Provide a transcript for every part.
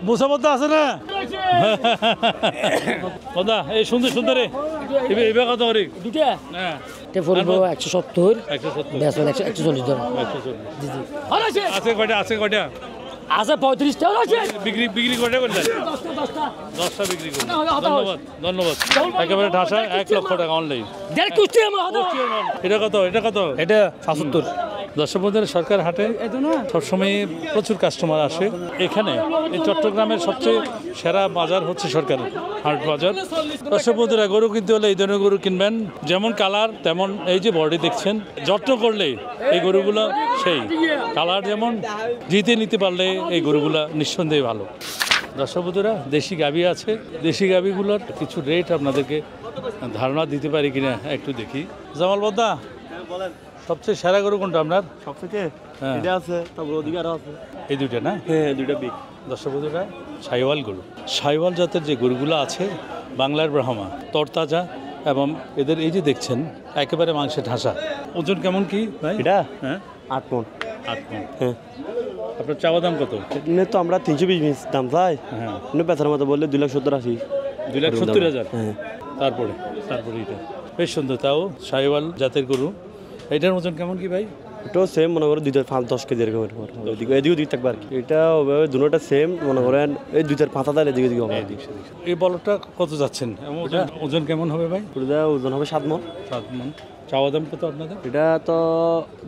মুসাবদ্দা আছে না দাদা এই সুন্দর সুন্দর এবার কত করে দুটা হ্যাঁ এটা পড়বো 170 170 বেসন 140 ধরুন 140 জি জি ভালো আছে আছে কয়টা আছে 35 টাকা আছে বিক্রি কয়টা করলেন 10টা বিক্রি করলেন ধন্যবাদ একেবারে ঢাসা 1 লক্ষ টাকা অনলাইন দেড় কুস্তি আমার হাতে এটা কত এটা 75 দর্শক বন্ধুরা সরকার হাটে সবসময় প্রচুর কাস্টমার আসে এখানে এই চট্টগ্রামের সবচেয়ে সেরা বাজার হচ্ছে সরকার হাট বাজার দর্শক বন্ধুরা গরু কিনতে হলে এই ধরনের গরু কিনবেন যেমন কালার তেমন এই যে বডি দেখছেন যত্ন করলে এই গরুগুলো সেই কালার যেমন জিতে নিতে পারলে এই গরুগুলো নিঃসন্দেহে ভালো দর্শক বন্ধুরা দেশি গাভী আছে দেশি গাভীগুলোর কিছু রেট আপনাদেরকে ধারণা দিতে পারি কিনা একটু দেখি জামাল বদ্দা সবচেয়ে সেরা গরু কোনটা আপনার সবথেকে এটা আছে তারপর অধিকার আছে এই দুইটা না হ্যাঁ দুইটা বিগ দর্শক বন্ধুরা সাইওয়াল গরু সাইওয়াল জাতের যে গরুগুলো আছে বাংলার ব্রাহ্মা তরতাজা এবং এদের এই যে দেখছেন একেবারে মাংসের ঢাসা ওজন কেমন কি ভাই এটা হ্যাঁ 8 মণ 8 মণ হ্যাঁ আপনার চাওয়া দাম কত এমনি তো আমরা 320 দাম চাই হ্যাঁ এমনি বেচার মতো বললে 2,70,80 2,70,000 হ্যাঁ তারপরে এটা বেশ সুন্দর তাও সাইওয়াল জাতের গরু এটার ওজন কেমন কি ভাই এটাও সেম মনে করেন 2,5-10 কেজি এরকম এদিকে ওদিক থাকবে আর কি এটা দুটোটা সেম মনে করেন এই 2,5 হাজার এদিকে ওদিকে হবে এই বলটা কত যাচ্ছেন ওজন কেমন হবে ভাই পুরোটা ওজন হবে 7 মণ 7 মণ চাওয়া দাম কত আপনাদের এটা তো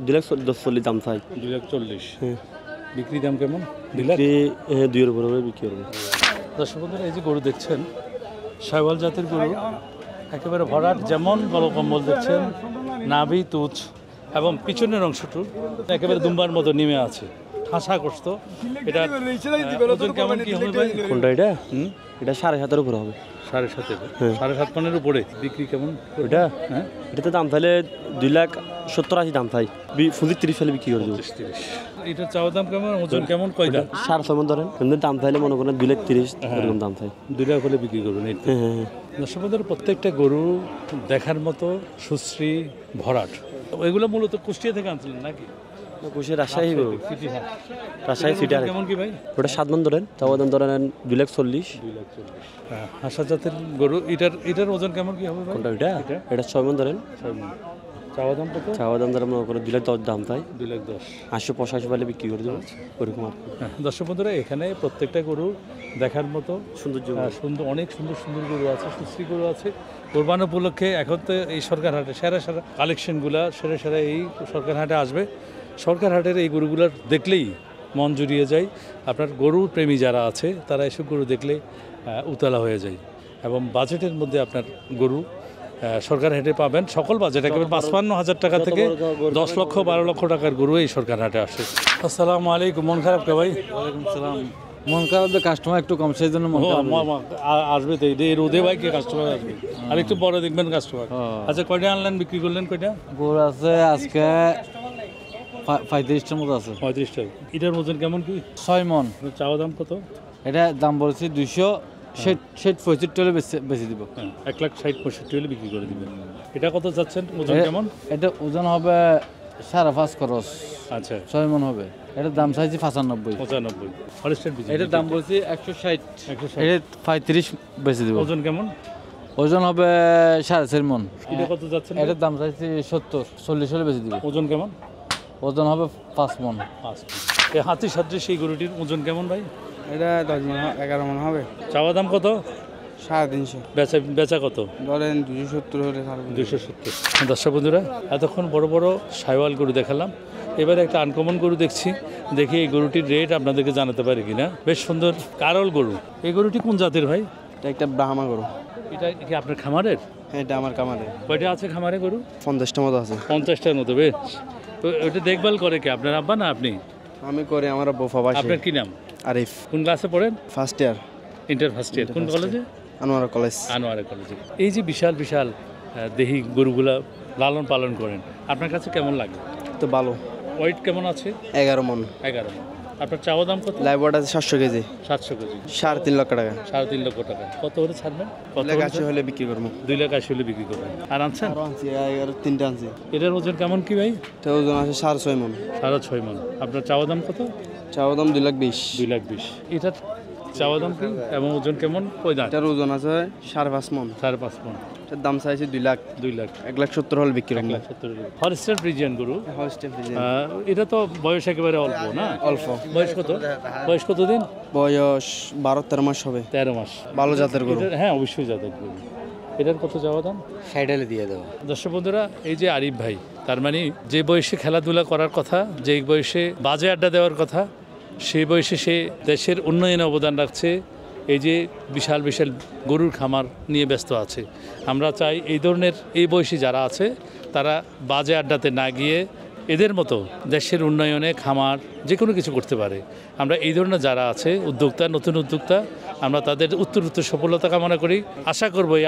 2,40,000 দাম চাই 2,40,000 হ্যাঁ বিক্রি দাম কেমন হ্যাঁ 2 এর উপরে বিক্রি করবে দর্শক বন্ধুরা এই যে গরু দেখছেন সাইওয়াল জাতের গরু একেবারে ভরাট যেমন গলকম্বল দেখছেন নাভি তুচ এবং পিছনের অংশটু একেবারে দুম্বার মতো নেমে আছে ঠাসা করত এটা ওজন কেমন কি হবে ভাই কোনটা এটা এটা 7.5-এর উপরে হবে 7.5 7.5 মণের উপরে বিক্রি কেমন এটা হ্যাঁ এটা তো দাম চাইলে 2,70,80 দাম চাই 25-30 সালে বিক্রি করে দেবো 30 এটা চাওয়া দাম কেমন ওজন কেমন কয়টা 6.5 মণ ধরেন এমনি দাম চাইলে মনে করেন 2,30,000 এরকম দাম চাই 2 লাখ হলে বিক্রি করবেন এই হ্যাঁ হ্যাঁ দর্শক বন্ধুরা প্রত্যেকটা গরু দেখার মতো সুশ্রী ভরাট এগুলো মূলত কুষ্টিয়া থেকে আনছিলেন নাকি কুষ্টিয়া রাজশাহী গরু সিটি হাট রাজশাহী সিটি আর কেমন কি ভাই ওটা 7 মণ ধরেন চাওয়া দাম ধরেন 2,40,000 হ্যাঁ হাসা জাতের গরু এটার ওজন কেমন কি হবে ভাই কোনটা এটা 6 মণ ধরেন চাওয়া দাম কত চাওয়া দাম ধরেন মনে করেন 2,10,000 দাম চাই 2,10,000 885 পালে বিক্রি করে দেবো ওরকম আর দর্শক বন্ধুরা এখানে প্রত্যেকটা গরু দেখার মতো সৌন্দর্য সুন্দর অনেক সুন্দর সুন্দর গরু আছে সুশ্রী গরু আছে কোরবান উপলক্ষে এখন তো এই সরকার হাটে সেরা কালেকশনগুলা সেরা এই সরকার হাটে আসবে সরকার হাটের এই গরুগুলোর দেখলেই মন জুড়িয়ে যায় আপনার গরু প্রেমী যারা আছে তারা এসব গরু দেখলে উতলা হয়ে যায় এবং বাজেটের মধ্যে আপনার গরু সরকার হাটে পাবেন সকল বাজেট একেবারে 55,000 টাকা থেকে 10 লক্ষ 12 লক্ষ টাকার গরু এই সরকার হাটে আসে আসসালামু আলাইকুম মন খারাপ কে ভাই ওয়ালাইকুম সালাম মন খারাপ তো কাস্টমার একটু কম সেই জন্য আসবে তো এই রোদে ভাই কে কাস্টমার আসবে আর একটু বড় দেখবেন কাস্টমার আচ্ছা কয়টা আনলেন বিক্রি করলেন কয়টা গরু আছে আজকে 35টার মতো আছে 35টা এটার ওজন কেমন কি 6 মণ চাওয়া দাম কত এটা দাম বলছি 265 হলে বেশি দিব 1,60,65 হলে বিক্রি করে দিবেন এটা কত যাচ্ছেন ওজন কেমন এটা ওজন হবে 5.5 খরচ আচ্ছা 6 মণ হবে এটার দাম চাইছি 95 হলস্টাইন বিজি এটার দাম বলছি 160 এটা 35 বেশি দিব ওজন কেমন ওজন হবে 4.5 মণ এটা কত যাচ্ছেন এটার দাম চাইছি 40 হলে বেশি দিব ওজন কেমন ওজন হবে 5 মণ এই হাতি সাথে সেই গরুটির ওজন কেমন ভাই এটা 10 মণ 11 মণ হবে চাওয়া দাম কত 350 বেচা কত ধরেন 270 হলে 270 দর্শক বন্ধুরা এতক্ষণ বড় বড় সাইওয়াল গরু দেখালাম এবারে একটা আনকমন গরু দেখি এই গরুটির রেট আপনাদেরকে জানাতে পারি কিনা বেশ সুন্দর কারল গরু এই গরুটি কোন জাতের ভাই এটা একটা ব্রাহ্মা গরু এটা কি আপনার খামারের এটা আমার কামারে কয়টা আছে খামারে গরু 50টা মতো আছে 50টার মতো বেশ তো ওটা দেখভাল করে কি আপনার আব্বা না আপনি আমি করে আমার বোফা বাসা আপনার কি নাম আরিফ কোন ক্লাসে পড়েন first year inter first year কোন কলেজে আনোয়ারা কলেজ আনোয়ারা কলেজে এই যে বিশাল বিশাল দেহি গরুগুলা লালন পালন করেন আপনার কাছে কেমন লাগে তো ভালো ওয়েট কেমন আছে 11 মণ 11 আপনার চাওয়া দাম কত লাইভ ওয়েট আছে 700 কেজি 700 কেজি 3.5 লক্ষ টাকা 3.5 লক্ষ টাকা কত হলে ছাড়বেন কত 2,80,000 হলে বিক্রি করবো 2,80,000 হলে বিক্রি করবেন আর আনছেন আরো আনছি আর 3টা আনছি এটার ওজন কেমন কি ভাই তো ওজন আছে 6.5 মণ 6.5 মণ আপনার চাওয়া দাম কত চাওয়া দাম 2,20,000 2,20,000 এটার চাওয়া দাম কি এবং ওজন কেমন কই দাম এটার ওজন আছে 5.5 মন। 5.5 মণ। এটার দাম চাইছে 2 লাখ। 2 লাখ 1,70,000 হলে বিক্রি করবো। 1,70,000 হলস্টাইন ফ্রিজিয়ান গরু। Holstein Friesian. এটা তো বয়স একেবারে অল্প না? অল্প। বয়স কত দিন? বয়স 12-13 মাস হবে। 13 মাস। ভালো জাতের গরু। হ্যাঁ অবশ্যই জাতের গরু। এটার কত যাওয়া দাম? 60 দিয়ে দাও। দর্শক বন্ধুরা, এই যে আরিফ ভাই, তার মানে যে বয়সে খেলাধুলা করার কথা, যে বয়সে বাজে আড্ডা দেওয়ার কথা, সেই বয়সে সে দেশের উন্নয়নে অবদান রাখছে। এই যে বিশাল বিশাল গরুর খামার নিয়ে ব্যস্ত আছে। আমরা চাই এই ধরনের এই বয়সী যারা আছে তারা বাজে আড্ডাতে না গিয়ে এদের মতো দেশের উন্নয়নে খামার যে কোনো কিছু করতে পারে। আমরা এই ধরনের যারা আছে উদ্যোক্তা, নতুন উদ্যোক্তা, আমরা তাদের উত্তর সফলতা কামনা করি। আশা করবো এই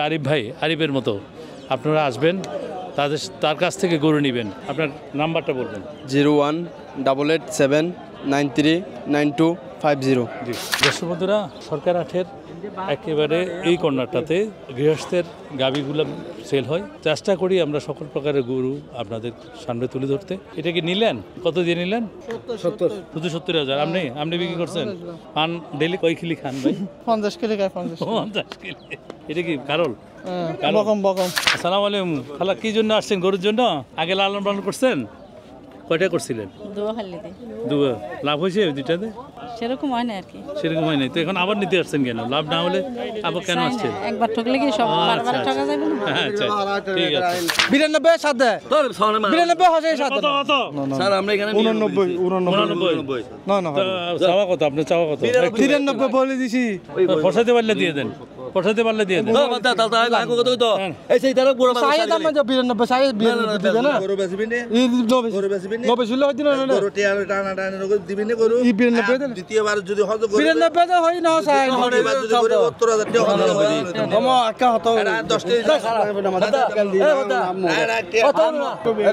আরিফের মতো আপনারা আসবেন, তার কাছ থেকে গরু নেবেন। আপনার নাম্বারটা বলবেন। 0188739250। জি, দর্শক বন্ধুরা, সরকার হাটের একেবারে এই কর্নারটাতে গৃহস্থের গাভীগুলো সেল হয়। চেষ্টা করি আমরা সকল প্রকারের গরু আপনাদের সামনে তুলে ধরতে। এটা কি নিলেন? কত দিয়ে নিলেন? 70,000। আপনি বিক্রি করছেন? পান ডেলি কয় কিলি খান ভাই? 50 কেজি খায় 50 কিলি। এটা কি কারল? বকম আসসালামু আলাইকুম। খালা কি জন্য আসছেন? গরুর জন্য? আগে লালন পালন করছেন? কয়টা করছিলেন? দুয়া। লাভ হয়েছে দুইটাতে? সেরকম হয় না আর কি। সেরকম হয় নাই তো এখন আবার নিতে আসছেন কেন? লাভ না হলে আবার কেন আসছেন? একবার ঠকলে কি সব বারবার ঠকা যাবে না? আচ্ছা ঠিক আছে। 92 সাথে 92 হাজার সাথে কত কত? স্যার আমরা এখানে 89 না না চাওয়া কত? আপনি চাওয়া কত? 93 বলে দিছি। পৌঁছাতে পারলে দিয়ে দেন। পৌঁছাতে পারলে দিয়ে দেন। এই সেই তারা পুরো সাইয়ে দাম যা 92 সাইয়ে দিবে না গরু বেচবি নে গরু বেচবি নে 90 ছিল দিন না গরু টিয়া টানা টানা দিবি নে গরু 92 দ্বিতীয়বার যদি হজ গরু 92 হয় না সাই এবার যদি করে 70000 টাকা হজ করি কম একা হতো 10 টাকা খারাপ না মাথা কাল দি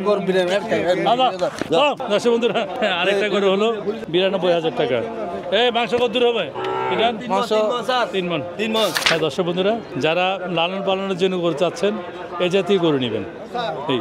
গরু 92 দর্শক বন্ধুরা, আরেকটা করে হলো 92,000 টাকা। এই মাংস কত দূর হবে? মাংস 3 মণ। হ্যাঁ দর্শক বন্ধুরা, যারা লালন পালনের জন্য গরু চাচ্ছেন এই জাতীয় গরু নেবেন। এই